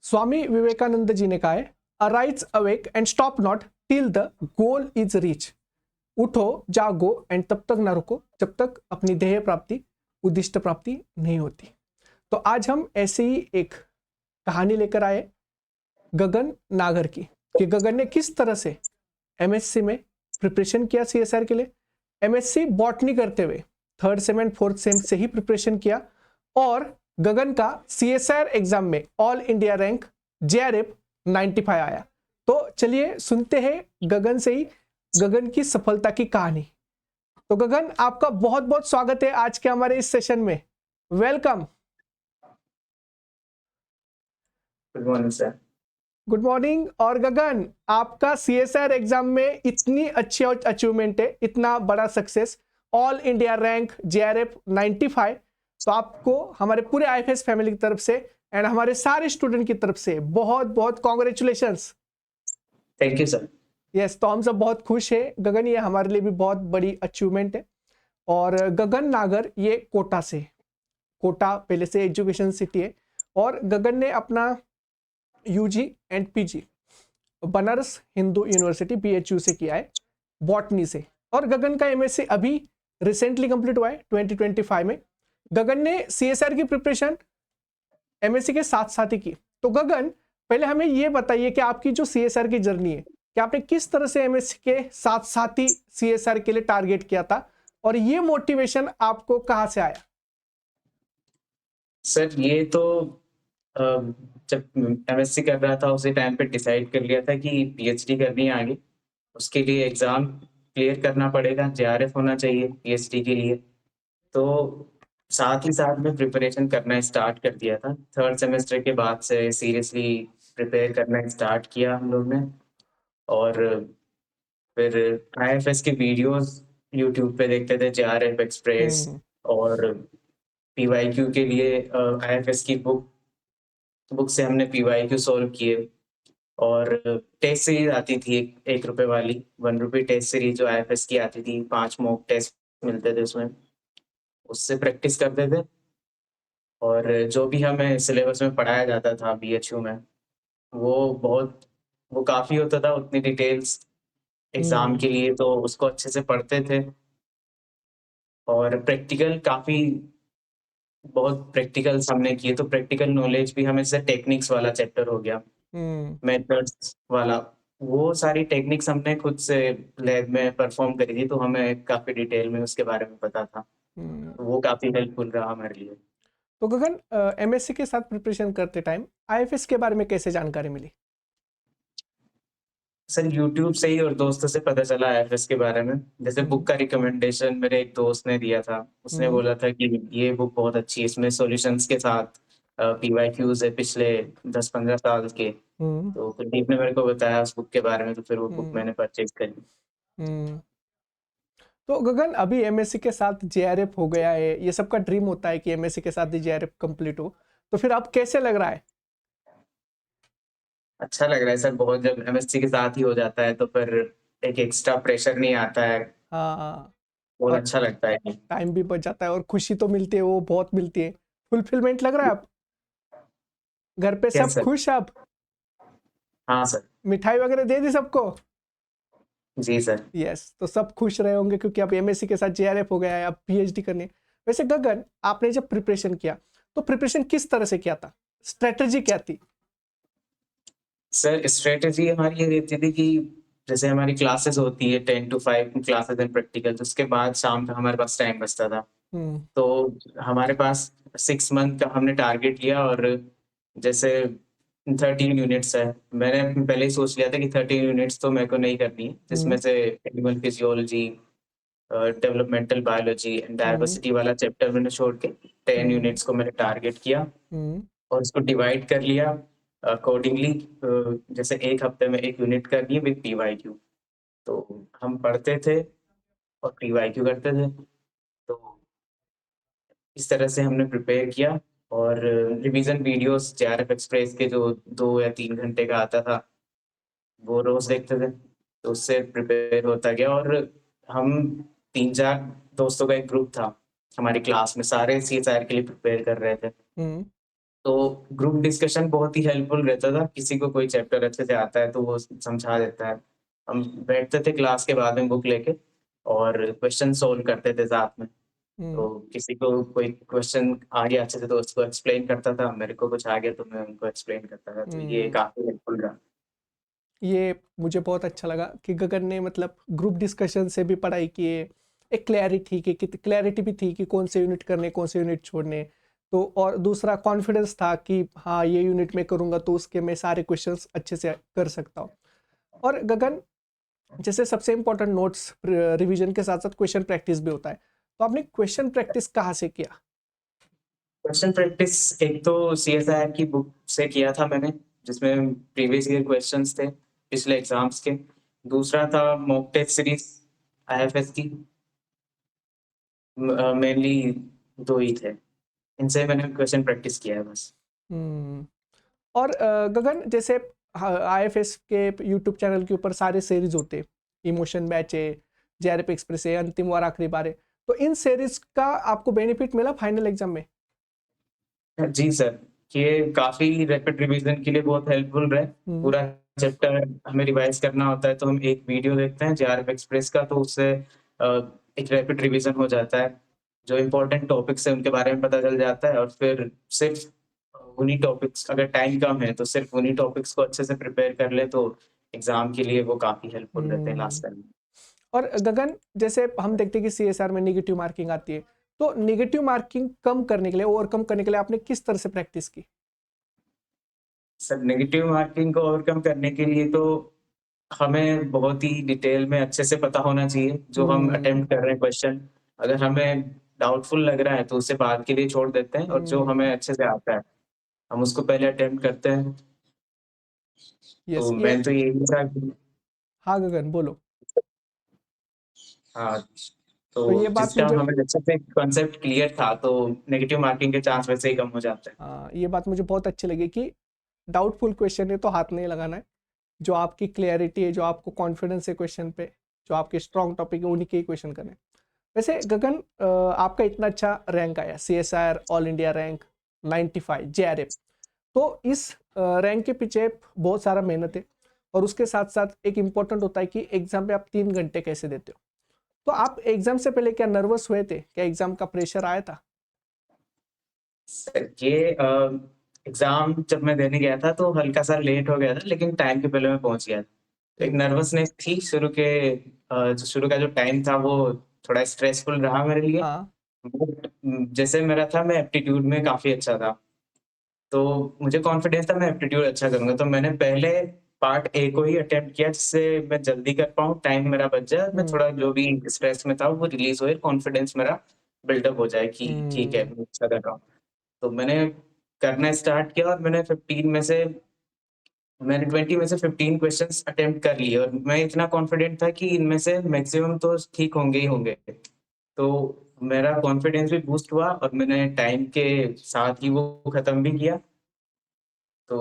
स्वामी विवेकानंद जी ने कहा है, arise awake and stop not till the goal is reach. उठो जागो एंड तब तक ना रुको जब तक अपनी ध्येय प्राप्ति, उद्दिष्ट प्राप्ति नहीं होती। तो आज हम ऐसे ही एक कहानी लेकर आए गगन नागर की, कि गगन ने किस तरह से एमएससी में प्रिपरेशन किया सीएसआर के लिए। एमएससी बॉटनी करते हुए 3rd same and 4th same से ही प्रिपरेशन किया और गगन का सीएसआर एग्जाम में ऑल इंडिया रैंक जेआरएफ 95 आया। तो चलिए सुनते हैं गगन से ही गगन की सफलता की कहानी। तो गगन, आपका बहुत बहुत स्वागत है आज के हमारे इस सेशन में। Welcome. Good morning sir. Good morning. और गगन, आपका सीएसआर एग्जाम में इतनी अच्छी अचीवमेंट है, इतना बड़ा success, all India rank JRF 95। तो आपको हमारे पूरे आईएफएस फैमिली की तरफ से एंड हमारे सारे स्टूडेंट की तरफ से बहुत बहुत congratulations. Thank you sir. Yes, तो हम सब बहुत खुश है गगन, ये हमारे लिए भी बहुत बड़ी अचीवमेंट है। और गगन नागर ये कोटा से, कोटा पहले से एजुकेशन सिटी है, और गगन ने अपना UG and PG Banaras Hindu University BHU से किया है, बॉटनी से। और गगन का एमएससी अभी रिसेंटली कंप्लीट हुआ है 2025 में। गगन ने सीएसआर की प्रिपरेशन एमएससी के साथ साथ ही की। तो गगन, पहले हमें ये बताइए कि आपकी जो सीएसआर की जर्नी है, कि आपने किस तरह से एमएससी के साथ साथ ही सीएसआर के लिए टारगेट किया था, और ये मोटिवेशन आपको कहां से आया? सर ये तो जब एमएससी कर रहा था उसी टाइम पे डिसाइड कर लिया था कि पीएचडी करनी है आगे। उसके लिए एग्जाम क्लियर करना पड़ेगा, जेआरएफ होना चाहिए पीएचडी के लिए। तो साथ ही साथ में प्रिपरेशन करना स्टार्ट कर दिया था। 3rd सेमेस्टर के बाद से सीरियसली प्रिपेयर करना स्टार्ट किया हम लोग ने। और फिर आईएफएस के वीडियोस यूट्यूब पे देखते थे, जेआरएफ एक्सप्रेस, और पीवाईक्यू के लिए आईएफएस की बुक से हमने पीवाईक्यू सॉल्व किए। और टेस्ट सीरीज आती थी एक रुपए वाली, 1 रुपी टेस्ट सीरीज जो आईएफएस की आती थी, 5 मॉक टेस्ट मिलते थे उसमें, उससे प्रैक्टिस करते थे। और जो भी हमें सिलेबस में पढ़ाया जाता था बीएचयू में, वो काफी होता था, उतनी डिटेल्स एग्जाम के लिए, तो उसको अच्छे से पढ़ते थे। और बहुत प्रैक्टिकल्स हमने किए, तो प्रैक्टिकल नॉलेज भी हमें, जैसे टेक्निक्स वाला चैप्टर हो गया, मेथड्स वाला, वो सारी टेक्निक्स हमने खुद से लैब में परफॉर्म करी थी, तो हमें काफी डिटेल में उसके बारे में पता था। तो वो काफी हेल्पफुल रहा हमारे लिए। तो गगन, एमएससी के साथ प्रिपरेशन करते टाइम आईएफएस के बारे में कैसे जानकारी मिली? सर यूट्यूब से ही और दोस्तों से पता चला आईएफएस के बारे में। जैसे बुक का रिकमेंडेशन मेरे एक दोस्त ने दिया था, उसने बोला था कि ये बुक बहुत अच्छी है, इसमें सॉल्यूशंस के साथ पीवाईक्यूज है पिछले 10-15 साल के। तो कुलदीप ने मेरे को बताया उस बुक के बारे में, तो फिर वो बुक मैंने परचेज करी। तो गगन, अभी एमएससी के साथ जेआरएफ हो गया है, ये सबका ड्रीम होता है कि एमएससी के साथ ही जेआरएफ कंप्लीट हो, तो फिर अब कैसे लग रहा है? अच्छा लग रहा है सर बहुत। जब एमएससी के साथ ही हो जाता है तो फिर एक एक्स्ट्रा प्रेशर नहीं आता है। हाँ, बहुत और अच्छा लगता है। टाइम भी बच जाता है और खुशी तो मिलती है, वो बहुत मिलती है। फुलफिलमेंट लग रहा है। आप घर पे सब खुश है? आप? हाँ सर। मिठाई वगैरह दे दी सबको? जी सर। यस, तो सब खुश रहे होंगे क्योंकि अब एमएससी के साथ जेआरएफ हो गया है, अब पीएचडी करनी है। वैसे गगन, आपने जब प्रिपरेशन किया तो प्रिपरेशन किस तरह से किया था, स्ट्रेटजी क्या थी? सर स्ट्रेटजी हमारी ये रहती थी कि जैसे हमारी क्लासेस होती है 10 to 5 क्लासेस एंड प्रैक्टिकल, तो उसके बाद शाम का हमारे पास टाइम बचता था। तो हमारे पास 6 मंथ का हमने टारगेट लिया, और जैसे 13 यूनिट्स है, मैंने पहले ही सोच लिया था कि 13 यूनिट्स तो मेरे को नहीं करनी है, जिसमें से animal physiology, developmental biology and diversity वाला चैप्टर मैंने छोड़ के 10 यूनिट्स को मैंने टारगेट किया, और उसको डिवाइड कर लिया अकॉर्डिंगली। जैसे एक हफ्ते में 1 यूनिट करनी है विद पीवाईक्यू, तो हम पढ़ते थे और पीवाईक्यू करते थे। तो इस तरह से हमने प्रिपेयर किया। और रिवीजन वीडियोस जेआरएफ एक्सप्रेस के जो 2 या 3 घंटे का आता था, वो रोज देखते थे, तो उससे प्रिपेयर होता गया। और हम 3-4 दोस्तों का एक ग्रुप था हमारी क्लास में, सारे सीएसआर के लिए प्रिपेयर कर रहे थे। तो ग्रुप डिस्कशन बहुत ही हेल्पफुल रहता था। किसी को कोई चैप्टर अच्छे से आता है तो वो समझा देता है। हम बैठते थे क्लास के बाद में बुक लेके और क्वेश्चन सोल्व करते थे साथ में। तो किसी को कोई क्वेश्चन आ गया अच्छे से तो उसको एक्सप्लेन करता था, मेरे को कुछ आ गया तो मैं उनको एक्सप्लेन करता था। तो ये काफ़ी हेल्पफुल रहा। ये मुझे बहुत अच्छा लगा कि गगन ने मतलब ग्रुप डिस्कशन से भी पढ़ाई की है। एक क्लैरिटी भी थी कि कौन से यूनिट करने कौन से यूनिट छोड़ने। तो और दूसरा कॉन्फिडेंस था कि हाँ ये यूनिट में करूँगा तो उसके मैं सारे क्वेश्चंस अच्छे से कर सकता हूँ। और गगन जैसे सबसे इम्पोर्टेंट नोट्स रिवीजन के साथ साथ क्वेश्चन प्रैक्टिस भी होता है, तो आपने क्वेश्चन प्रैक्टिस कहाँ से किया? क्वेश्चन प्रैक्टिस एक तो CSIR की बुक से किया था मैंने, जिसमें प्रीवियस ईयर क्वेश्चंस थे पिछले एग्जाम्स के। दूसरा था मॉक टेस्ट सीरीज IFS की। मेनली 2 ही थे। इनसे मैंने क्वेश्चन प्रैक्टिस किया है बस। और गगन जैसे IFS के यूट्यूब चैनल के ऊपर सारे सीरीज होते, इमोशन बैच है, JRF एक्सप्रेस है, अंतिम और आखिरी बार है, तो इन सीरीज का आपको बेनिफिट मिला फाइनल एग्जाम में? जी सर, ये काफ़ी रैपिड रिवीजन के लिए बहुत हेल्पफुल रहे। पूरा चैप्टर हमें रिवाइज करना होता है तो हम एक वीडियो देखते हैं JRF एक्सप्रेस का, तो उससे एक रैपिड रिवीजन हो जाता है। जो इम्पोर्टेंट टॉपिक्स हैं उनके बारे में पता चल जाता है और फिर सिर्फ उन्हीं टॉपिक्स, अगर टाइम कम है तो सिर्फ उन्हीं टॉपिक्स को अच्छे से प्रिपेयर कर ले तो एग्जाम के लिए वो काफ़ी हेल्पफुल रहते हैं लास्ट टाइम। और गगन जैसे हम देखते हैं कि CSR में नेगेटिव मार्किंग आती है, तो नेगेटिव मार्किंग कम करने के लिए, ओवरकम करने के लिए आपने किस तरह से प्रैक्टिस की? सर नेगेटिव मार्किंग को ओवरकम करने के लिए तो हमें बहुत ही डिटेल में अच्छे से पता होना चाहिए जो हम अटेम्प्ट कर रहे हैं क्वेश्चन। अगर हमें डाउटफुल लग रहा है तो उसे बाद के लिए छोड़ देते हैं और जो हमें अच्छे से आता है हम उसको पहले अटेम्प्ट करते हैं। यस तो ये। मैं तो यही था कि हाँ गगन बोलो। हाँ, तो तो ये जिस बात टाइम मुझे हमें अच्छे से कॉन्सेप्ट क्लियर था तो नेगेटिव मार्किंग के चांस वैसे ही कम हो जाते हैं। ये बात मुझे बहुत अच्छी लगी कि डाउटफुल क्वेश्चन है तो हाथ नहीं लगाना है। जो आपकी क्लैरिटी है, जो आपको कॉन्फिडेंस है क्वेश्चन पे, जो आपके स्ट्रॉन्ग टॉपिक है उन्हीं के ही क्वेश्चन करने। वैसे गगन आपका इतना अच्छा रैंक आया, CSIR all India rank 95 JRF, तो इस रैंक के पीछे बहुत सारा मेहनत है और उसके साथ साथ एक इम्पोर्टेंट होता है कि एग्जाम पे आप 3 घंटे कैसे देते हो। तो आप एग्जाम से पहले क्या नर्वस हुए थे? क्या एग्जाम का प्रेशर आया था? सर ये एग्जाम जब मैं देने गया था तो हल्का सा लेट हो गया था लेकिन टाइम के पहले मैं पहुंच गया था। तो एक नर्वसनेस थी शुरू के, जो शुरू का जो टाइम था वो थोड़ा स्ट्रेसफुल रहा मेरे लिए। हाँ। बट जैसे मेरा था, मैं एप्टीट्यूड में काफी अच्छा था तो मुझे कॉन्फिडेंस था मैं एप्टीट्यूड अच्छा करूंगा। तो मैंने पहले पार्ट ए को ही अटेम्प्ट किया जिससे मैं जल्दी कर पाऊँ, टाइम मेरा बच जाए, मैं थोड़ा जो भी स्ट्रेस में था वो रिलीज हो, कॉन्फिडेंस मेरा बिल्डअप हो जाए कि ठीक है मैं अच्छा कर रहा हूँ। तो मैंने करना स्टार्ट किया और मैंने 20 में से 15 क्वेश्चंस अटेम्प्ट कर लिए और मैं इतना कॉन्फिडेंट था कि इनमें से मैक्सिमम तो ठीक होंगे ही होंगे। तो मेरा कॉन्फिडेंस भी बूस्ट हुआ और मैंने टाइम के साथ ही वो खत्म भी किया। तो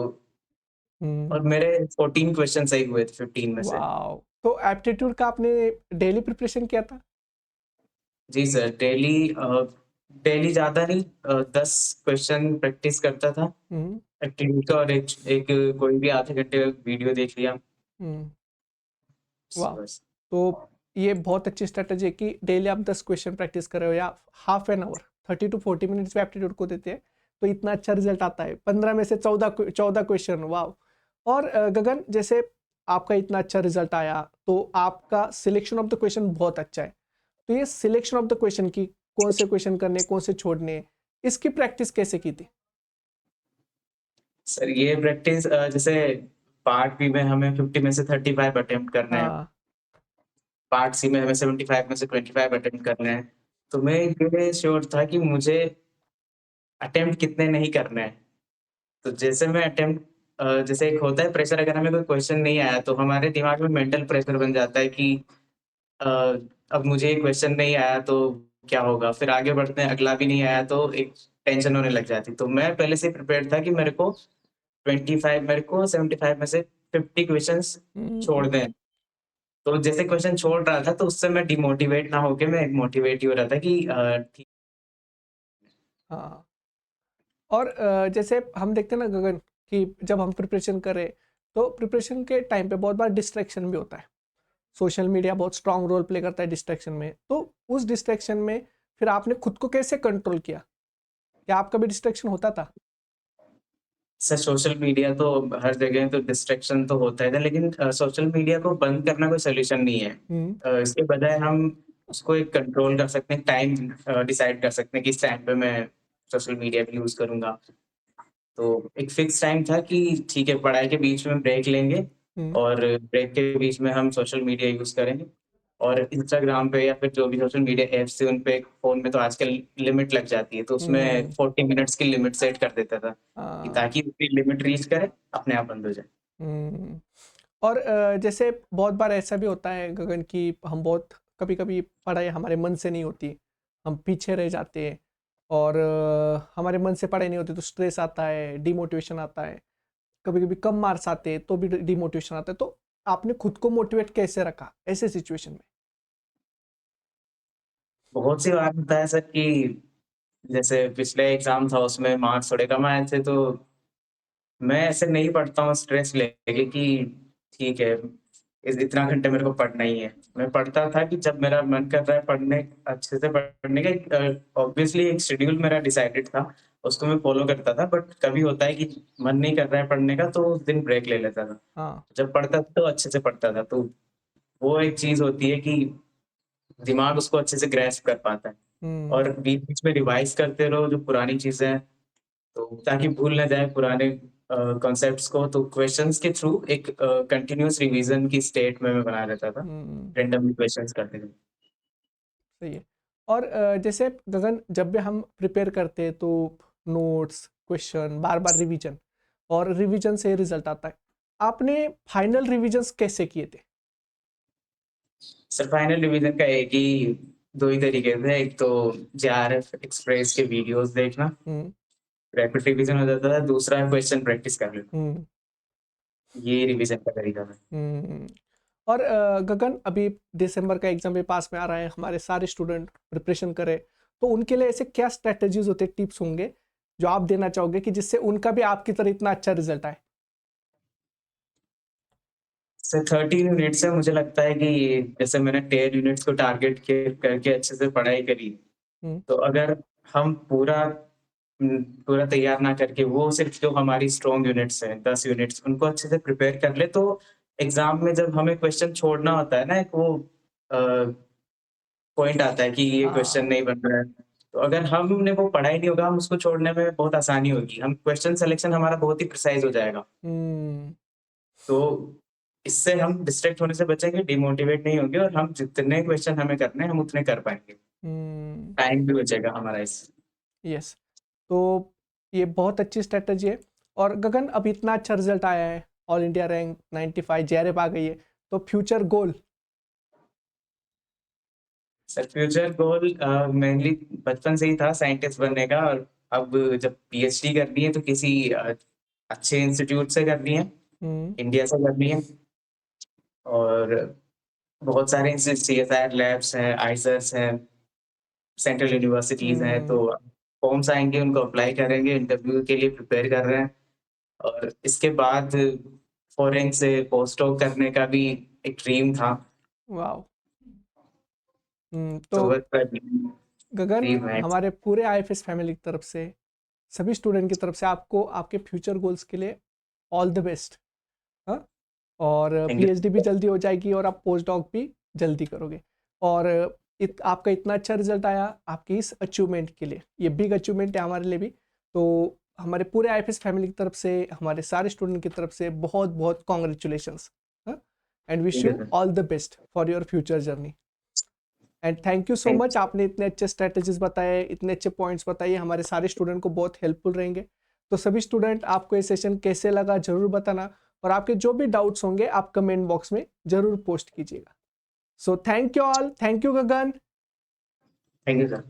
और मेरे 14 क्वेश्चन सही हुए थे 15 में से। वाह। तो एप्टीट्यूड का आपने डेली प्रिपरेशन किया था? जी सर, डेली ज़्यादा नहीं, 10 क्वेश्चन प्रैक्टिस करता था हम्म। एप्टीट्यूड का और एक एक कोई भी आधे घंटे का वीडियो देख लिया। हम्म। वाह। बस। तो ये बहुत अच्छी स्ट्रेटजी है कि डेली आप 10 क्वेश्चन प्रैक्टिस कर रहे हो या half an hour 30 to 40 minutes में एप्टीट्यूड को देते हैं तो इतना अच्छा रिजल्ट आता है। 15 में से 14 क्वेश्चन, वाह। और गगन जैसे आपका इतना अच्छा रिजल्ट आया तो आपका सिलेक्शन ऑफ द क्वेश्चन बहुत अच्छा है, तो ये सिलेक्शन ऑफ द क्वेश्चन की कौन से क्वेश्चन करने कौन से छोड़ने, इसकी प्रैक्टिस कैसे की थी? सर ये प्रैक्टिस जैसे पार्ट बी में हमें 50 में से 35 अटेम्प्ट करना है, हाँ। पार्ट सी में हमें 75 में से 25 अटेम्प्ट करना है। तो मैं ये श्योर था कि मुझे अटेम्प्ट कितने नहीं करने हैं। तो जैसे मैं जैसे एक होता है प्रेशर, अगर हमें कोई क्वेश्चन नहीं आया तो हमारे दिमाग में मेंटल प्रेशर बन जाता है कि अ, अब मुझे ये क्वेश्चन नहीं आया तो क्या होगा? फिर आगे बढ़ते हैं, अगला भी नहीं आया तो एक टेंशन होने लग जाती। तो मैं पहले से प्रिपेयर्ड था कि मेरे को 75 में से 50 क्वेश्चंस छोड़ने हैं। तो जैसे क्वेश्चन छोड़ रहा था तो उससे मैं डिमोटिवेट ना होके मैं मोटिवेट ही हो रहा था कि ठीक। हाँ। और जैसे हम देखते हैं ना गगन कि जब हम प्रिपरेशन करें तो प्रिपरेशन के टाइम पे बहुत बार डिस्ट्रैक्शन भी होता है। सोशल मीडिया बहुत स्ट्रांग रोल प्ले करता है डिस्ट्रैक्शन में, तो उस डिस्ट्रैक्शन में फिर आपने खुद को कैसे कंट्रोल किया? क्या आपका भी डिस्ट्रैक्शन होता था? सर सोशल मीडिया तो हर जगह तो डिस्ट्रैक्शन तो होता है, लेकिन सोशल मीडिया को बंद करना कोई सोल्यूशन नहीं है। इसके बजाय हम उसको एक कंट्रोल कर सकते हैं, टाइम डिसाइड कर सकते हैं कि इस टाइम पे मैं सोशल मीडिया भी यूज करूंगा। तो एक फिक्स टाइम था कि ठीक है, पढ़ाई के बीच में ब्रेक लेंगे और ब्रेक के बीच में हम सोशल मीडिया यूज करेंगे। और इंस्टाग्राम पे या फिर जो भी सोशल मीडिया एप्स है उन पे फोन में तो आजकल लिमिट लग जाती है, तो उसमें 40 मिनट्स की लिमिट सेट कर देता था कि ताकि उसकी लिमिट रीच करे, अपने आप बंद हो जाए। और जैसे बहुत बार ऐसा भी होता है गगन कि हम बहुत कभी कभी पढ़ाई हमारे मन से नहीं होती, हम पीछे रह जाते हैं और हमारे मन से पढ़ाई नहीं होती तो स्ट्रेस आता है, डिमोटिवेशन आता है, कभी कभी कम मार्क्स आते हैं तो भी डिमोटिवेशन आता है। तो आपने खुद को मोटिवेट कैसे रखा ऐसे सिचुएशन में? बहुत सी बार होता है सर कि जैसे पिछले एग्जाम था उसमें मार्क्स थोड़े कम आए थे, तो मैं ऐसे नहीं पढ़ता हूँ स्ट्रेस लेके कि ठीक है इतना घंटे मेरे को पढ़ना ही है। मैं पढ़ता था कि जब मेरा मन कर रहा है पढ़ने, अच्छे से पढ़ने का, ऑब्वियसली एक शेड्यूल मेरा डिसाइडेड था, उसको मैं फॉलो करता था। बट कभी होता है कि मन नहीं कर रहा है पढ़ने का, तो उस दिन ब्रेक ले लेता था। हाँ। जब पढ़ता था तो अच्छे से पढ़ता था, तो वो एक चीज होती है कि दिमाग उसको अच्छे से ग्रैस्प कर पाता है। और बीच बीच में रिवाइज करते रहो जो पुरानी चीजें हैं, तो ताकि भूल ना जाए पुराने कॉन्सेप्ट्स को। तो क्वेश्चंस के थ्रू एक कंटिन्यूअस रिवीजन की स्टेट में मैं बना रहता था, रैंडमली क्वेश्चंस करते थे। सही है। और जैसे गगन जब भी हम प्रिपेयर करते हैं तो नोट्स, क्वेश्चन, बार बार रिवीजन, और रिवीजन से रिजल्ट आता है। आपने फाइनल रिवीजन्स कैसे किए थे? सर फाइनल रिवीजन का एक ही दो ही तरीके थे, एक तो जेआरएफ एक्सप्रेस के वीडियोस देखना, रैपिड रिवीजन हो जाता था। दूसरा क्वेश्चन प्रैक्टिस कर लेना, ये रिवीजन का तरीका था। और गगन अभी दिसंबर का एग्जाम भी पास में आ रहा है, हमारे सारे स्टूडेंट प्रिपरेशन करें, तो उनके लिए ऐसे क्या स्ट्रेटजीज होते, टिप्स होंगे जो आप देना चाहोगे कि जिससे उनका भी आपकी तरह इतना अच्छा रिजल्ट आए? सर 30 यूनिट्स है, मुझे लगता है कि जैसे मैंने 10 यूनिट्स को टारगेट करके अच्छे से पढ़ाई करी, तो अगर हम पूरा तैयार ना करके वो सिर्फ जो हमारी स्ट्रॉन्ग यूनिट्स हैं 10 यूनिट्स उनको अच्छे से प्रिपेयर कर ले, तो एग्जाम में जब हमें क्वेश्चन छोड़ना होता है ना, एक वो पॉइंट आता है कि ये क्वेश्चन नहीं बन रहा है, तो अगर हमने वो पढ़ा ही नहीं होगा, हम उसको छोड़ने में बहुत आसानी होगी, हम क्वेश्चन सिलेक्शन हमारा बहुत ही प्रिसाइज हो जाएगा। तो इससे हम डिस्ट्रैक्ट होने से बचेंगे, डिमोटिवेट नहीं होंगे, और हम जितने क्वेश्चन हमें करने हैं हम उतने कर पाएंगे, टाइम भी बचेगा हमारा इस। यस, तो ये बहुत अच्छी स्ट्रेटजी है। और गगन अब इतना अच्छा रिजल्ट आया है, ऑल इंडिया रैंक 95, जेआरएफ आ गई है, तो future goal? Sir future goal mainly बचपन से ही था साइंटिस्ट बनने का, और अब जब पीएचडी करनी है तो किसी अच्छे इंस्टीट्यूट से करनी है, इंडिया से करनी है। और बहुत सारे सीएसआईआर लैब्स हैं, आईसर्स हैं, सेंट्रल यूनिवर्सिटीज हैं, तो फॉर्म्स आएंगे, उनको अप्लाई करेंगे, इंटरव्यू के लिए प्रिपेयर कर रहे हैं। और इसके बाद फॉरेन से पोस्ट डॉक करने का भी एक ड्रीम था। वाह। तो तो बस गगन ड्रीम है। हमारे पूरे आईएफएस फैमिली की तरफ से, सभी स्टूडेंट की तरफ से आपको आपके फ्यूचर गोल्स के लिए ऑल द बेस्ट। हाँ, और थैंक यू। पीएचडी भी जल्दी हो जाएगी और आप पोस्ट डॉक भी जल्दी करोगे। और आपका इतना अच्छा रिजल्ट आया, आपके इस अचीवमेंट के लिए, ये बिग अचीवमेंट है हमारे लिए भी। तो हमारे पूरे आईएफएस फैमिली की तरफ से, हमारे सारे स्टूडेंट की तरफ से बहुत बहुत congratulations, and wish you all the best for your future journey. And thank you so much, आपने इतने अच्छे स्ट्रेटेजीज बताए, इतने अच्छे पॉइंट्स बताइए, हमारे सारे स्टूडेंट को बहुत हेल्पफुल रहेंगे। तो सभी स्टूडेंट, आपको ये सेशन कैसे लगा जरूर बताना, और आपके जो भी डाउट्स होंगे आप कमेंट बॉक्स में जरूर पोस्ट कीजिएगा। So thank you all, thank you Gagan. Thank you sir.